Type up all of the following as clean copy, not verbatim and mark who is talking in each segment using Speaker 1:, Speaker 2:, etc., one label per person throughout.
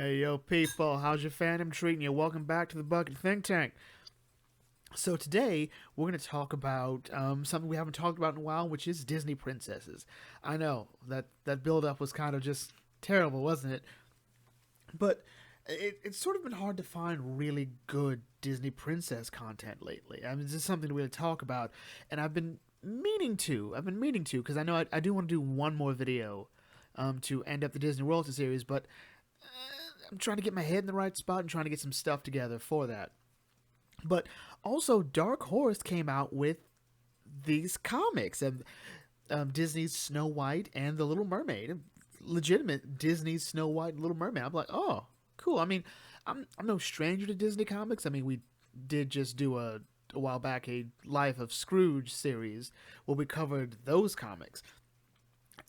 Speaker 1: Hey yo people, how's your fandom treating you? Welcome back to the Bucket Think Tank. So today we're going to talk about something we haven't talked about in a while, which is Disney princesses. I know that build up was kind of just terrible, wasn't it? But it's sort of been hard to find really good Disney princess content lately. I mean, this is something to really talk about, and I've been meaning to. I've been meaning to because I know I do want to do one more video to end up the Disney Royalty series, but I'm trying to get my head in the right spot and trying to get some stuff together for that. But also, Dark Horse came out with these comics of Disney's Snow White and the Little Mermaid. Legitimate Disney's Snow White and Little Mermaid. I'm like, oh, cool. I mean, I'm no stranger to Disney comics. I mean, we did just do a while back a Life of Scrooge series where we covered those comics.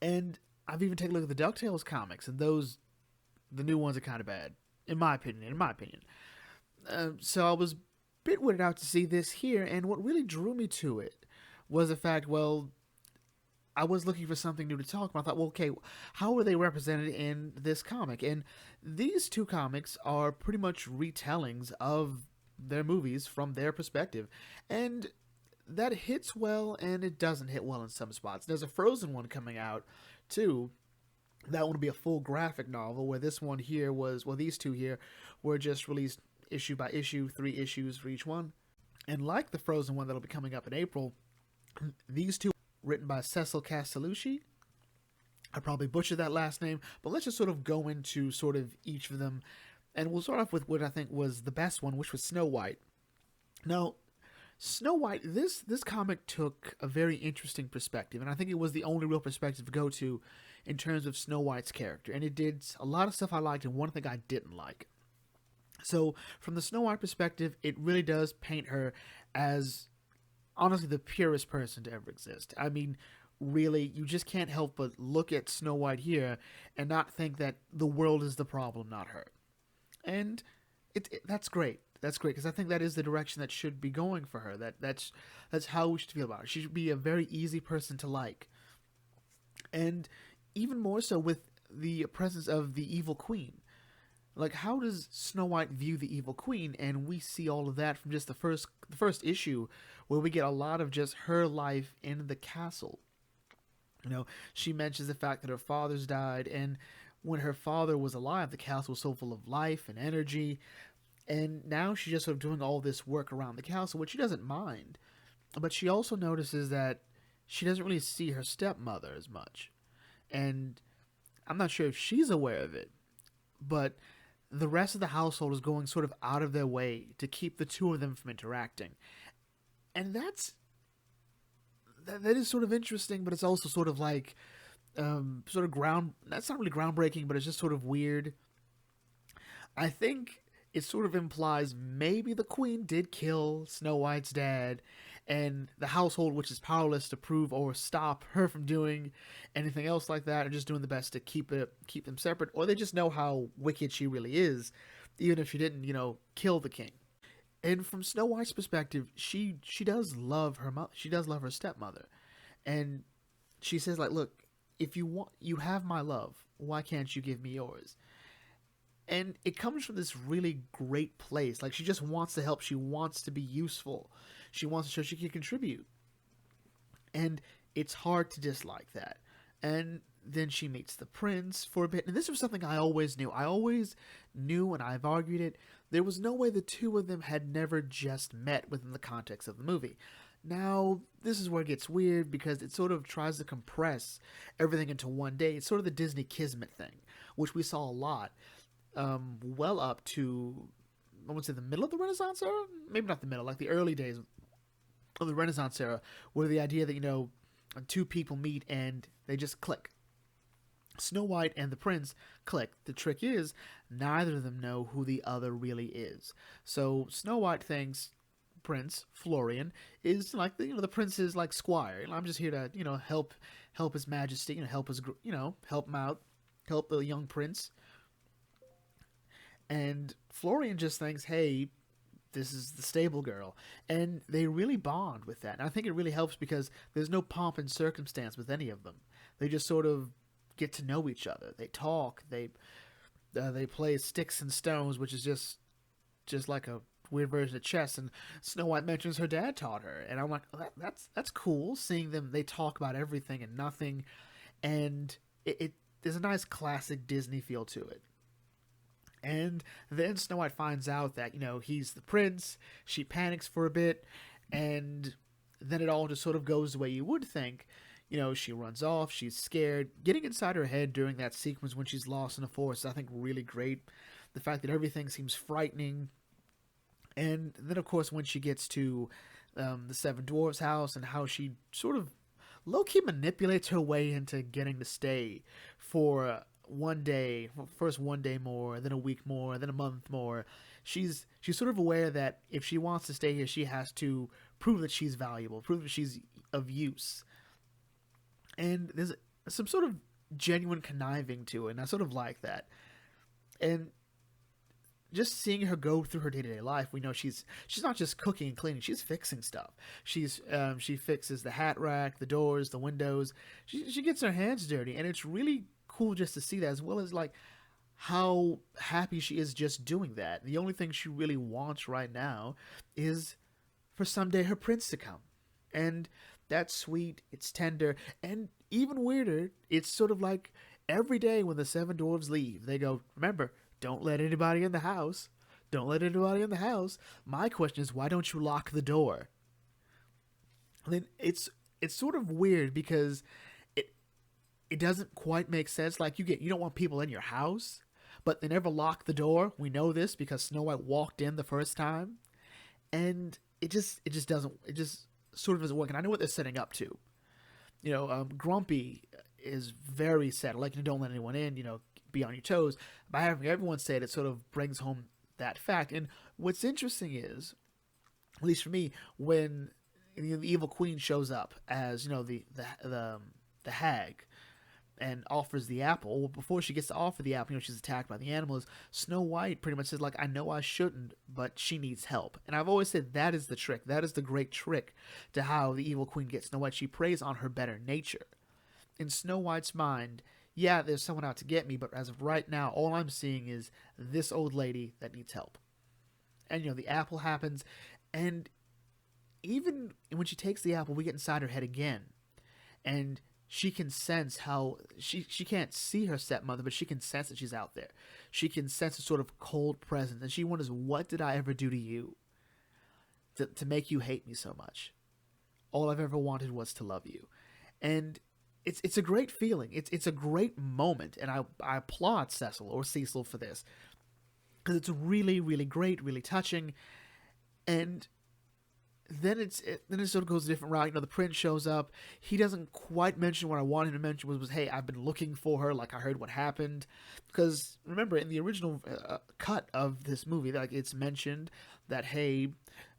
Speaker 1: And I've even taken a look at the DuckTales comics, and those the new ones are kind of bad, in my opinion. So I was a bit weirded out to see this here, and what really drew me to it was the fact, well, I was looking for something new to talk about. I thought, well, okay, how are they represented in this comic? And these two comics are pretty much retellings of their movies from their perspective. And that hits well, and it doesn't hit well in some spots. There's a Frozen one coming out, too. That one will be a full graphic novel, where this one here was, well, these two here were just released issue by issue, 3 issues for each one. And like the Frozen one that'll be coming up in April, these two written by Cecil Castellucci. I probably butchered that last name, but let's just sort of go into sort of each of them. And we'll start off with what I think was the best one, which was Snow White. Now, Snow White, this comic took a very interesting perspective, and I think it was the only real perspective to go to in terms of Snow White's character. And it did a lot of stuff I liked and one thing I didn't like. So, from the Snow White perspective, it really does paint her as honestly the purest person to ever exist. I mean, really, you just can't help but look at Snow White here and not think that the world is the problem, not her. And that's great. That's great because I think that is the direction that should be going for her. That's how we should feel about her. She should be a very easy person to like, and even more so with the presence of the evil queen. Like, how does Snow White view the evil queen? And we see all of that from just the first issue, where we get a lot of just her life in the castle. You know, she mentions the fact that her father's died, and when her father was alive, the castle was so full of life and energy. And now she's just sort of doing all this work around the castle, which she doesn't mind. But she also notices that she doesn't really see her stepmother as much. And I'm not sure if she's aware of it, but the rest of the household is going sort of out of their way to keep the two of them from interacting. And that is sort of interesting, but it's also sort of like sort of that's not really groundbreaking, but it's just sort of weird. I think it sort of implies maybe the queen did kill Snow White's dad, and the household, which is powerless to prove or stop her from doing anything else like that, are just doing the best to keep them separate, or they just know how wicked she really is, even if she didn't, kill the king. And from Snow White's perspective, she does love her mother. She does love her stepmother, and she says, like, look, if you have my love, why can't you give me yours? And it comes from this really great place. Like, she just wants to help. She wants to be useful. She wants to show she can contribute. And it's hard to dislike that. And then she meets the prince for a bit. And this was something I always knew. I always knew, and I've argued it, there was no way the two of them had never just met within the context of the movie. Now, this is where it gets weird because it sort of tries to compress everything into one day. It's sort of the Disney Kismet thing, which we saw a lot. Well up to, I would say, the middle of the Renaissance era? Maybe not the middle, like the early days of the Renaissance era, where the idea that, two people meet and they just click. Snow White and the prince click. The trick is, neither of them know who the other really is. So Snow White thinks Prince Florian is like the prince's like squire. I'm just here to help his majesty, help help him out, help the young prince. And Florian just thinks, hey, this is the stable girl. And they really bond with that. And I think it really helps because there's no pomp and circumstance with any of them. They just sort of get to know each other. They talk. They They play sticks and stones, which is just like a weird version of chess. And Snow White mentions her dad taught her, and I'm like, oh, that's cool. Seeing them, they talk about everything and nothing, and it there's a nice classic Disney feel to it. And then Snow White finds out that he's the prince. She panics for a bit, and then it all just sort of goes the way you would think. She runs off. She's scared. Getting inside her head during that sequence when she's lost in the forest, I think, really great. The fact that everything seems frightening. And then, of course, when she gets to the Seven Dwarfs' house and how she sort of low-key manipulates her way into getting to stay for one day, first one day more, then a week more, then a month more. She's sort of aware that if she wants to stay here, she has to prove that she's valuable, prove that she's of use. And there's some sort of genuine conniving to it, and I sort of like that. And just seeing her go through her day-to-day life, we know she's not just cooking and cleaning, she's fixing stuff. She fixes the hat rack, the doors, the windows. She gets her hands dirty, and it's really cool just to see that, as well as like how happy she is just doing that. The only thing she really wants right now is for someday her prince to come. And that's sweet, it's tender, and even weirder, it's sort of like every day when the seven dwarves leave, they go, remember, don't let anybody in the house. Don't let anybody in the house. My question is, why don't you lock the door? And then it's sort of weird because it doesn't quite make sense. Like you don't want people in your house, but they never lock the door. We know this because Snow White walked in the first time, and it just sort of doesn't work. And I know what they're setting up to. Grumpy is very sad. Like, don't let anyone in. Be on your toes. By having everyone say it sort of brings home that fact. And what's interesting is, at least for me, when the evil queen shows up as the hag and offers the apple. Well, before she gets to offer the apple, she's attacked by the animals. Snow White pretty much says, like, I know I shouldn't, but she needs help. And I've always said that is the trick. That is the great trick to how the evil queen gets Snow White. She preys on her better nature. In Snow White's mind, yeah, there's someone out to get me, but as of right now, all I'm seeing is this old lady that needs help. And, the apple happens, and even when she takes the apple, we get inside her head again. And she can sense how she can't see her stepmother, but she can sense that she's out there. She can sense a sort of cold presence, and she wonders, what did I ever do to you to make you hate me so much? All I've ever wanted was to love you. And it's a great feeling. It's a great moment, and I applaud Cecil for this, because it's really, really great, really touching. And then it sort of goes a different route. The prince shows up. He doesn't quite mention what I wanted him to mention was hey, I've been looking for her. Like, I heard what happened. Because remember, in the original cut of this movie, like, it's mentioned that hey,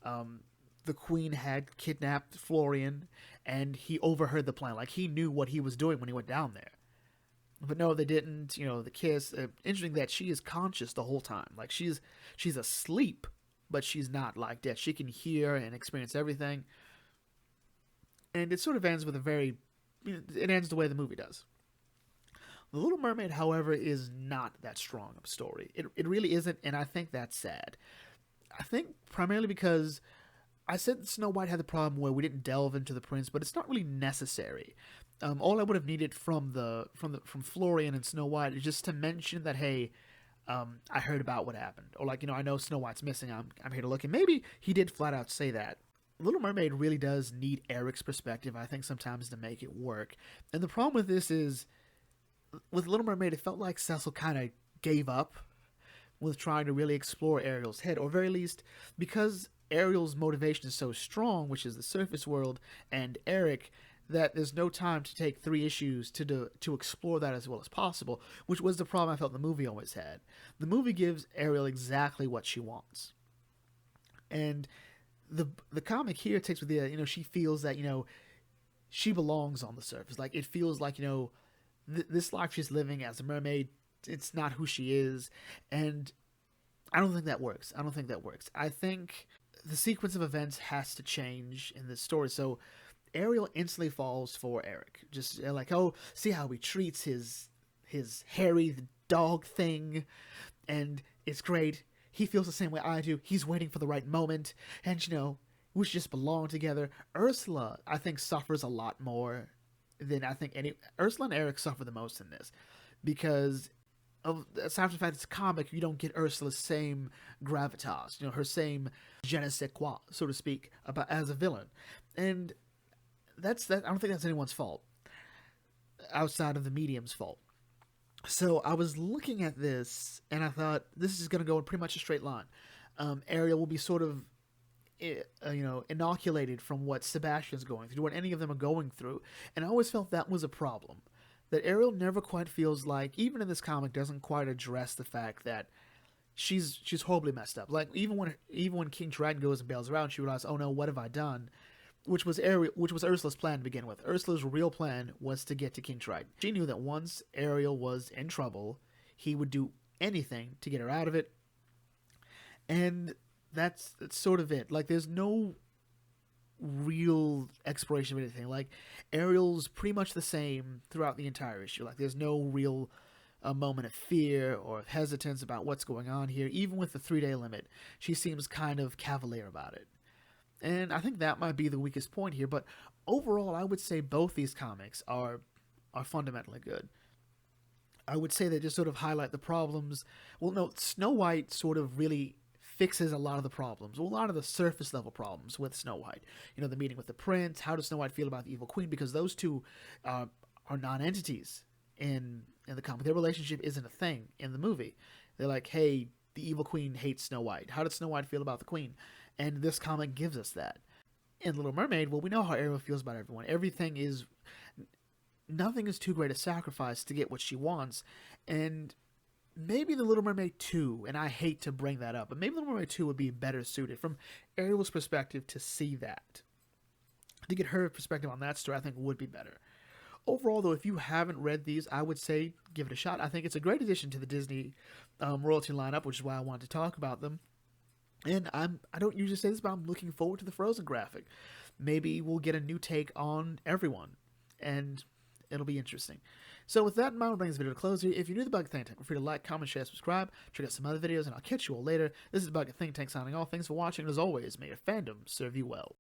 Speaker 1: the queen had kidnapped Florian, and he overheard the plan. Like, he knew what he was doing when he went down there. But no, they didn't. The kiss. Interesting that she is conscious the whole time. Like, she's asleep, but she's not like dead. She can hear and experience everything. And it sort of ends with it ends the way the movie does. The Little Mermaid, however, is not that strong of a story. It really isn't, and I think that's sad. I think primarily because I said that Snow White had the problem where we didn't delve into the prince, but it's not really necessary. All I would have needed from Florian and Snow White is just to mention that, hey, I heard about what happened. Or like, I know Snow White's missing. I'm here to look. And maybe he did flat out say that. Little Mermaid really does need Eric's perspective, I think, sometimes to make it work. And the problem with this is, with Little Mermaid, it felt like Cecil kind of gave up with trying to really explore Ariel's head. Or very least, because Ariel's motivation is so strong, which is the surface world, and Eric, that there's no time to take 3 issues to explore that as well as possible, which was the problem I felt the movie always had. The movie gives Ariel exactly what she wants. And the comic here takes with the, she feels that, she belongs on the surface. Like, it feels like, this life she's living as a mermaid, it's not who she is. And I don't think that works. I think the sequence of events has to change in this story. So Ariel instantly falls for Eric. Just like, oh, see how he treats his hairy dog thing, and it's great. He feels the same way I do. He's waiting for the right moment, and we should just belong together. Ursula, I think, suffers a lot more than I think any. Ursula and Eric suffer the most in this because aside from the fact it's a comic, you don't get Ursula's same gravitas, her same je ne sais quoi, so to speak, about as a villain, and that's that. I don't think that's anyone's fault outside of the medium's fault. So I was looking at this, and I thought this is going to go in pretty much a straight line. Ariel will be sort of, inoculated from what Sebastian's going through, what any of them are going through, and I always felt that was a problem. That Ariel never quite feels like, even in this comic, doesn't quite address the fact that she's horribly messed up. Like even when King Triton goes and bails her out, she realizes, oh no, what have I done? Which was Ursula's plan to begin with. Ursula's real plan was to get to King Triton. She knew that once Ariel was in trouble, he would do anything to get her out of it. And that's sort of it. Like, there's no real exploration of anything. Like, Ariel's pretty much the same throughout the entire issue. Like, there's no real moment of fear or hesitance about what's going on here. Even with the 3-day limit, she seems kind of cavalier about it. And I think that might be the weakest point here, but overall, I would say both these comics are fundamentally good. I would say they just sort of highlight the problems. Well, no, Snow White sort of really fixes a lot of the problems, a lot of the surface level problems with Snow White. The meeting with the prince, how does Snow White feel about the evil queen, because those two are non-entities in the comic. Their relationship isn't a thing in the movie. They're like, hey, the evil queen hates Snow White. How does Snow White feel about the queen? And this comic gives us that. In Little Mermaid, well, we know how Ariel feels about everyone. Nothing is too great a sacrifice to get what she wants. And maybe the Little Mermaid 2, and I hate to bring that up, but maybe Little Mermaid 2 would be better suited from Ariel's perspective to see that. To get her perspective on that story, I think would be better. Overall, though, if you haven't read these, I would say give it a shot. I think it's a great addition to the Disney royalty lineup, which is why I wanted to talk about them. And I don't usually say this, but I'm looking forward to the Frozen graphic. Maybe we'll get a new take on everyone, and it'll be interesting. So with that in mind, we'll bring this video to a close here. If you're new to the Bug Think Tank, feel free to like, comment, share, subscribe. Check out some other videos, and I'll catch you all later. This is Bug Think Tank signing off. Thanks for watching, and as always, may your fandom serve you well.